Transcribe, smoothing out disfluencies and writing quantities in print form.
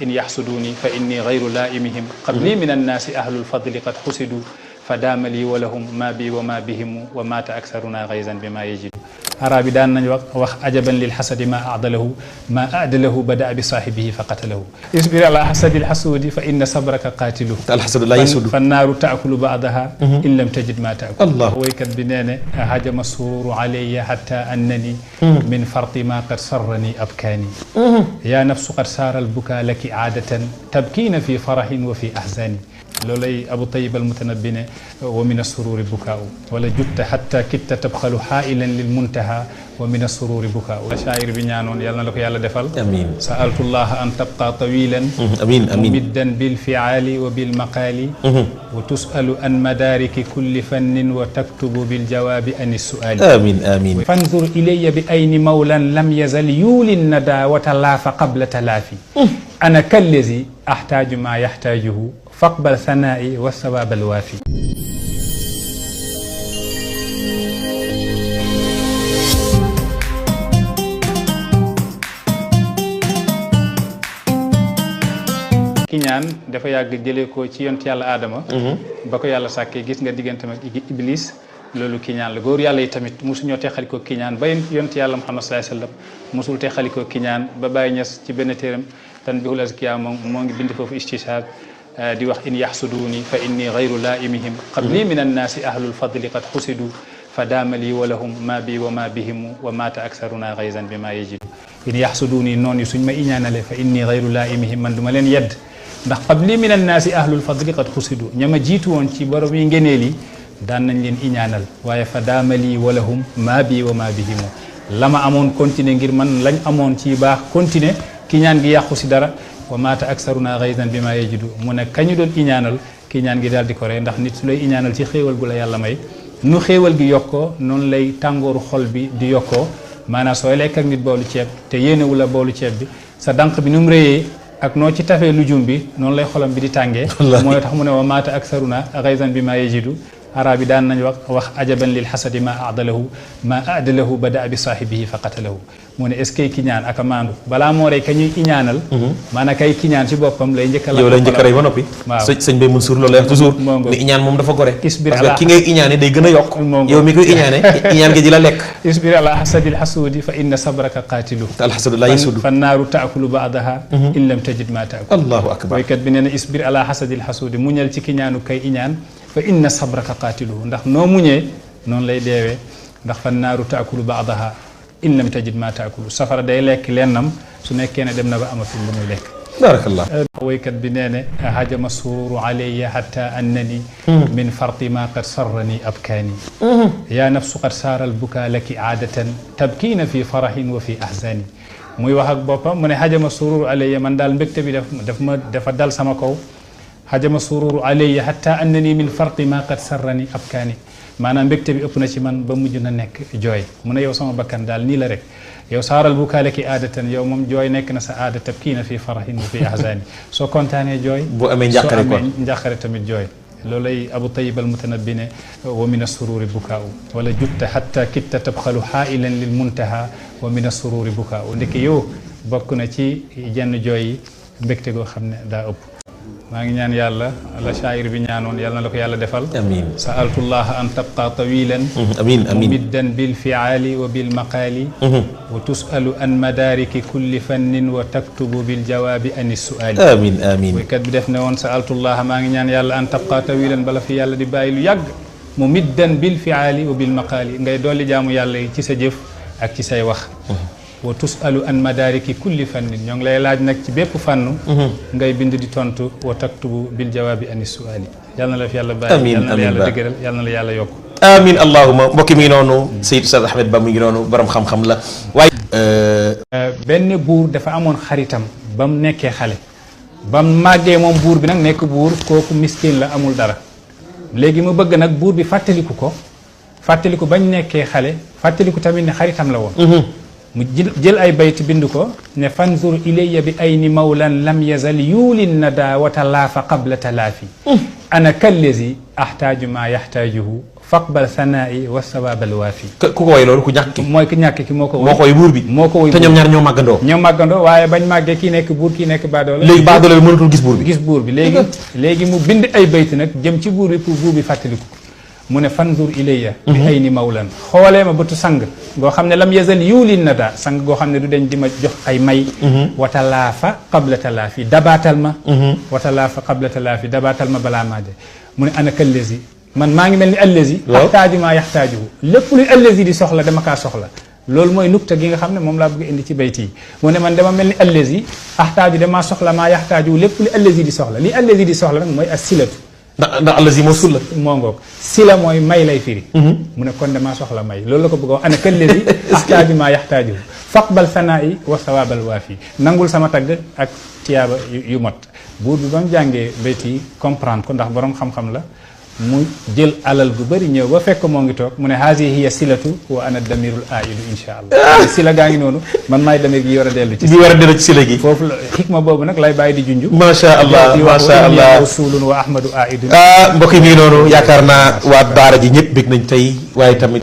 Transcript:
إن يحسدوني فإني غير لائمهم قبلي من الناس أهل الفضل قد حسدوا فدام لي ولهم ما بي وما بهم ومات أكثرنا غيظا بما يجد عربي دان وخ عجبا للحسد ما أعدله بدأ بصاحبه فقتله اصبر على حسد الحسود فإن صبرك قاتله الحسد لا يسود فالنار تأكل بعضها إن لم تجد ما تأكل الله ويكت بنانه هجم السرور علي حتى أنني من فرط ما قد سرني أبكاني يا نفس قد سار البكاء لك عادة تبكين في فرح وفي أحزان لولاي أبو طيب المتنبي ومن السرور بكاء ولا جدت حتى كدت تبخل حائلا للمنتهى ومن السرور بكاء شاعر بنيانون يالنا لك يالا دفال امين سألت الله أن تبقى طويلا امين امين ممدا بالفعال وبالمقال وتسأل عن مدارك كل فن وتكتب بالجواب عن السؤال امين امين فانظر إلي بأين مولا لم يزل يولي الندى وتلاف قبل تلافي أنا كالذي أحتاج ما يحتاجه فاقبل ثنائي والثواب الوافي kiñaan dafa yàgg jëlee ko ci yont yàlla aadama ba ko yàlla sàkkee gis nga diggante ak iblis loolu kiñaan la góor yàlla yi tamit mosuñoo teexalikoo kiñaan ba yont yàlla Muhammad sallallahu alayhi wasallam mosul teexalikoo kiñaan ba bàyyi ñes ci benn téeram tan bihul azkiya moo ngi bind foofu istishaad di wax in yaxsuduni fa inni gayru laaimihim qabli min annaasi ahlul fadli qad xusidu fa daama lii wa lahum ma bi wa ma bihimu wa maata aksaruna gayzan bi ma yajidu in yaxsuduni noonu yi suñ ma iñaanale fa inni gayru laaimihim man du ma leen yedd ndax qabli min annaasi ahlul fadli qad xusidu ñama jiitu woon ci borom yi ngeneel yi daan nañ leen iñaanal waaye fa daama lii wa lahum ma bi wa ma bihimu la ma amoon continuer ngir man lañ amoon ci baax continuer ki ñaan gi yàqu si dara wa maata aksaruna gayzan bi ma yajidu mu ne kañu doon iñaanal ki ñaan gi daal di ko rey ndax nit su lay iñaanal ci xéewal gu la yàlla may nu xéewal gi yokkoo noonu lay tàngooru xol bi di yokkoo maanaam sooy lekk ak nit boolu ceeb te yéenewu la boolu ceeb bi sa dànq bi nu mu réyee ak noo ci tafee lujum bi noonu lay xolam bi di tàngee mooy tax mu ne wa maata aksaruna gayzan bi ma yajidu arabi daan nañ wax ajaban lil xasadi ma adalahu bada bi saahibihi fa qatalahu mu ne est-ce que kiñaan ak a maandu balaa moo rey ka ñuy iñaanal maanaam kay kiñaan ci boppam lay njëkk a yow lay njëkk a rey ba noppi waaw sëñ Bay Mansour loolu lay wax toujours ni iñaan moom dafa gore parce que ki ngay iñaane day gën a yokk yow mi koy iñaane iñaan gi di la lekk isbir ala hasadil hasudi fa inna sabraka qatilu alhasadu la yasudu fa naaru taakulu baadaha in lam tajid ma taakul allahu akbar boykat bi nee na isbir ala hasadil hasudi muñal ci kiñaanu kay iñaan fa inna sabraka qatiluhu ndax noo muñee noonu lay deewee ndax fa naaru taakulu baadaha in lam tajid ma taakulu safara day lekk lennam su nekkee ne dem na ba amatul lu muy lekk barakallah woykat bi nee ne hajama sururu alayya hatta annani min farti ma qad sarrani abkaani ya nafsu qad saara albuka laki aadatan tabkiina fi farahin wa fi ahzani muy wax ak boppam mu ne hajama sururu alayya man daal mbégte bi dafa dal sama kaw hajama sururu alayya hatta annani min farti ma qad sarrani abkaani maanaam mbégte bi ëpp na ci man ba mujj na nekk jooy mu ne yow sama bakkan daal nii la rek yow saaral bu kaaleki aadatan yow moom jooy nekk na sa aada tabkiina fi farahin wa fi ahzani soo kontaanee jooy bu amee njàqare kon njàqare tamit jooy loolay Abu Tayyib al-Mutanabbi ne wa min as-sururi bukaa'u wala jutta hatta kitta tabxalu haa'ilan lil muntaha wa min as-sururi bukaa'u ndeke yow bokk na ci jenn jooy yi mbégte goo xam ne daa ëpp maa ngi ñaan yàlla la shaayir bi ñaanoon yàlla na la ko yàlla defal amiin sa'altullah an tabqa tawilan amiin amiin mumiddan bil fi'ali wa bil maqali wa tus'alu an madariki kulli fannin wa taktubu bil jawabi an as-su'ali amiin amiin kat bi def ne woon sa'altullah maa ngi ñaan yàlla an tabqa tawilan bala fi yàlla di bàyyi lu yàgg mumiddan bil fi'ali wa bil maqali ngay dolli jaamu yàlla yi ci sa jëf ak ci say wax wa tusalu an madariki kulli fannin ñoo ngi lay laaj nag ci bépp fànn ngay bind di tontu wa taktubu bil jawaabi ani suali yàlla na la fi yàlla bàyyi yàlla na la yàlla dëgëral yàlla na la yàlla yokk amin allahuma mbokki mi ngi noonu Seydou Oustaz Ahmed Ba mu ngi noonu borom xam-xam la waaye benn buur dafa amoon xaritam ba mu nekkee xale ba mu màggee moom buur bi nag nekk buur kooku miskin la amul dara léegi mu bëgg nag buur bi fàttaliku bañ nekkee xale fàttaliku tamit ne xaritam la woon mu jël ay bayt bind ko ne fanzur ilayya bi ayni mawlan lam yazal yuuli nada wa talaafa qabla talaafi ana kallazi ahtaaju ma yaxtaajuhu faqbal sanaa'i wa sawaabal waafi. ku ko woy loolu ku ñàkk ki. mooy ku ñàkk ki moo ko woy. moo ko woy buur bi. moo ko woy te ñoom ñaar ñoo màggandoo. ñoo màggandoo waaye bañ màggee kii nekk buur kii nekk baadoola. léegi baadoola bi mënatul gis buur bi. gis buur bi léegi mu bind ay bayt nag jëm ci buur bi pour buur bi fàttaliku mu ne fanzur ilayya bi ay ni mawlan xoolee ma bëtu sang goo xam ne lam yazal yuulin na daa sang goo xam ne du dañ di ma jox ay may watalaafa qabla talaafi dabaatal ma watalaafa qabla talaafi dabaatal ma balaa maa de mu ne ana kallazi man maa ngi mel ni allazi axtaaju maa yaxtaajuhu lépp luy allazi di soxla dama kaa soxla loolu mooy nukta gi nga xam ne moom laa bëgg indi ci bayt yi mu ne man dama mel ni allazi axtaaju damaa soxla maa yaxtaajuhu lépp lu allazi di soxla li allazi di soxla nag mooy as silatu ndax allazi moo sulla moo ngoog sila mooy may lay firi mu ne kon damaa soxla may loolu la ko bëgg a wax ana kallazi axtaaju maa yaxtaajuhu faqbal sanaa'i wa sawaabal waafi nangul sama tagg ak tiyaaba yu mot buur bi ba mu jàngee bayt yi comprendre ko ndax borom xam-xam la mu jël alal gu bëri ñëw ba fekk moo ngi toog mu ne haasi hiya silatu wa ana damirul aidu insha allah sila gaa ngi noonu man maay damir gi war a dellu ci sila gi foofu la xikma boobu nag lay bàyyi di junj macha allah macha allah rasulun wa ahmadu aidu mbokk yi mi ngi noonu yaakaar naa waa daara ji ñëpp bég nañ tey waaye tamit